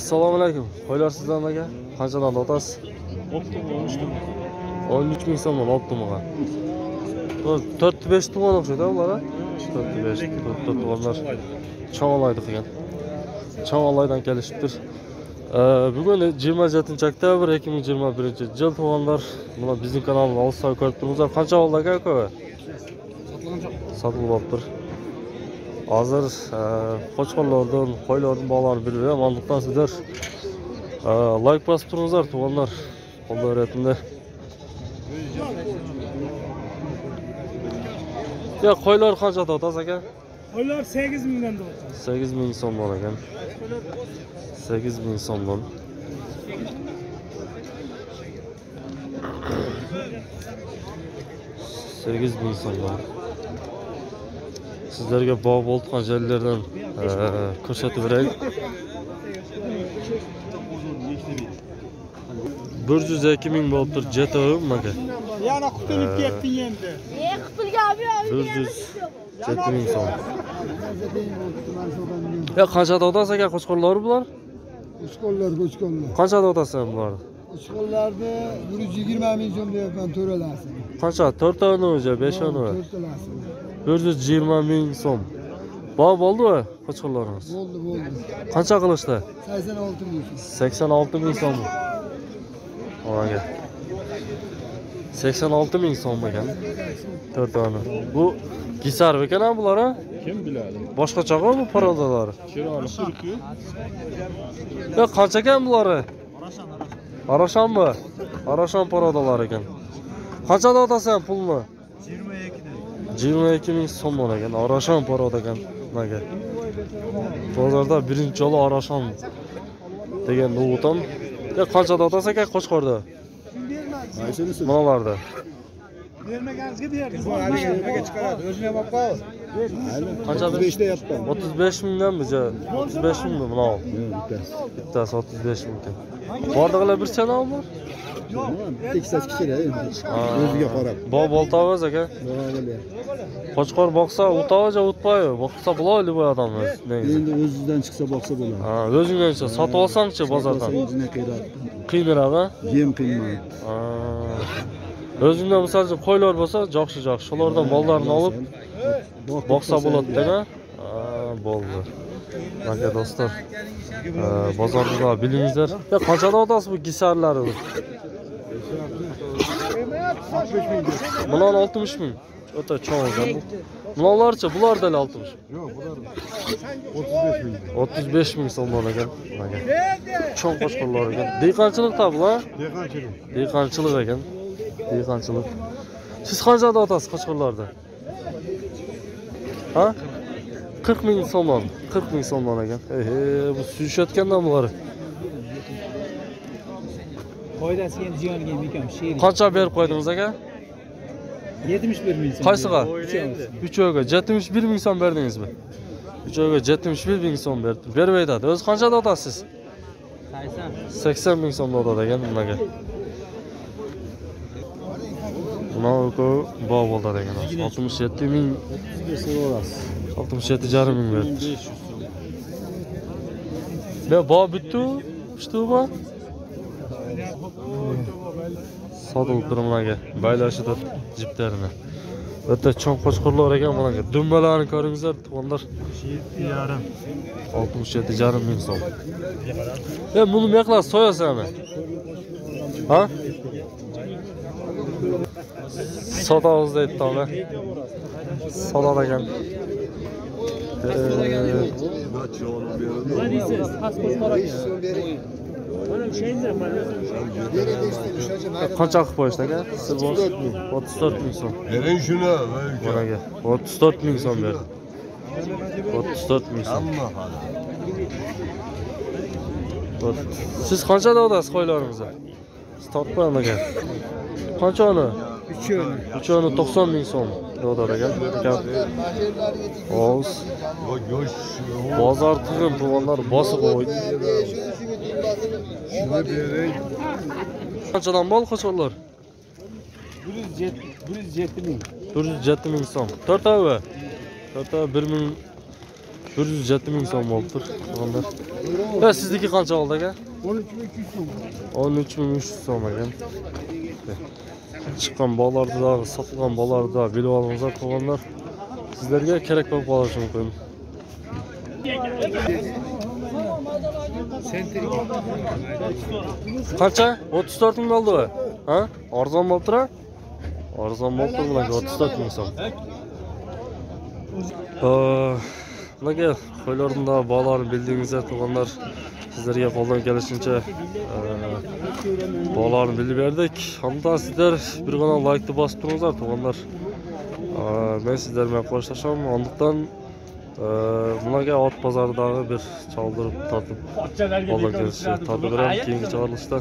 Assalomu alaykum. Qo'ylar sizdan aka. Qanchadan otasiz? 13 ming so'mdan optimaga. 4-5 tuman o'xshaydi ular. 4-5 tumanlar Cho'ng'olayda qilgan. Cho'ng'olaydan kelishibdir. Bugun 27-oktyabr 2021-yil tumanlar. Mana bizning kanalni olsa ko'rib turibsizlar. Qancha oldi aka? Sotib olibdir. Hozir qo'chqorlardan, qo'ylardan bog'larni bilib olmoqdan sizlar like bosib turingizlar tuganlar. Qo'llar retinde. Ya qo'ylar qancha otasiz aka? Qo'ylar 8 mingdan o'tadi. 8 ming so'mdan ekan. 8 ming so'mdan. Sizlarga bog' bo'lgan joylardan ko'rsatib beraylik. 102 ming bo'libdir JTM aka. Yana qutulib ketding endi. Qutulgan 107 ming so'm. Ya qanchada otasiz aka qo'chqorlar bular? Qo'chqorlar. Qanchada otasiz bularni? Qo'chqorlarni 120 ming so'm deyapman, to'ralasi. Qancha? 4 tani o'zi, 5 tani. 120 ming so'm. Bog' bo'ldimi qo'chqorlarimiz? Bo'ldi. Qancha qilishdi? 86 ming. 86 ming so'm. Aka. 86 ming so'm ekan. 4 tani. Bu gisar ekan bular ha? Kim biladi? Boshqachaga bu parodalari. Kironi sirki. Ya qancha ekan bulari? Arashanmi? Arashan parodalar ekan. Qanchada otasan pulni? 22 ming so'm ekan. Arashan paroda ekan. Nega? Bozorda birinchi yo'li Arashan degan o'g'itam. Ya qanchada otasan aka qo'chqorda? Manalarda. Bermaganingizga berdim. Nimaga chiqaradi? O'zingga olib qol. Qancha 35 da yaptım. 35 mingdan biza 35 mingmi mana? Bittasi 35 ming ekan. Bordiqlar bir chana bor? Teksas kichira endi. O'ziga qarab. Boltavaz aka. Qo'chqor boqsa o'tavaja o'tpaydi. Boqsa buloyli bu odam o'zi. Endi o'zidan chiqsa boqsa bo'ladi. Ha, o'zingdan chiqsa sotib olsang-chi bozordan. Qiyinroq a? Yem qiynmaydi. O'zingdan misol uchun qo'ylar bo'lsa, jo'xshi. Shulardan bollarni olib boqsa bo'ladi-da. Bo'ldi. Aka do'stlar, bozorda bilingizlar. Ya qanchada otasiz bu gisarlarni? Bular 60 ming. O'ta cho'ng ekan. Bularchi, bularda 60. Yo'q, bular 35 ming. 35 ming so'm ekan. Cho'ng qo'chqorlar ekan. Dehqonchilikda bular? Dehqonchilik ekan. Dehqonchilik. Siz qanchada otasiz qo'chqorlarda? Ha? 40 ming so'mdan. 40 ming so'mdan ekan. Bu suyishayotgandan bular. Foydasi endi ziyoniga ekan. Qancha berib qo'ydingiz aka? 71 ming so'm. Qaysiga? 3o'ga 71 ming so'm berdingizmi? 3o'ga 71 ming so'm berdi. Bermaydi. O'zi qanchada otasiz? 80 ming so'mda otadi ekan nimaga? Mana bog' bo'ldi degan. 67 ming 67,5 ming berdi. Ve bog' bitdi. Pishdi bu. Sotib turmaga baylashida jiplarini. O'ta cho'ng qo'chqorlar ekan mana. Dumbalarni ko'ringizlar, tuğanlar. 67,5 ming so'm. Buni meqlar so'yasanmi? Ha? Sotamiz deydi tavla. Sotar ekan. Qancha qilib qo'yishdi aka? 34 ming so'm. Verin şunu. Managa 34 ming so'm berdi. 34 ming so'm. Siz qanchada otasiz qo'ylaringizni? Tortmayman aka. Qanchani? 3'oni 90 ming so'm o'tadi ekan. Oz. Bozor tig'im tuğanlar bosib qo'ydi. Qanchadan bol qo'chqorlar? 107 ming. 107 ming so'm. 4 ava. 4 ava 1 ming 107 ming so'm bo'libdir. Sizdeki qancha oldi aka? 13.200 so'm. 13.300 so'm ekan. Chiqqan bolalarni da, sotilgan bolalarni da bilib olingizlar tuğanlar. Sizlarga kerak bo'lib qolishi mumkin. Qancha? 34 ming bo'ldi va? Ha? Arzon bo'lib turadi? Arzon bo'lib turadi bularga 34 ming so'm. Bularga qo'ylarning da bolalarni bildingizlar tuğanlar. Sizlarga qo'ldan kelishincha bolalarni bilib berdik. Hamda sizlar bir gana like bosib turingizlar tuğanlar. Men sizlar bilan qo'shilishim. Ondan bularga ot bozoridagi bir chaldırıp tatib qo'ldan kelishni tatib beraman keyingi chiqarilishda.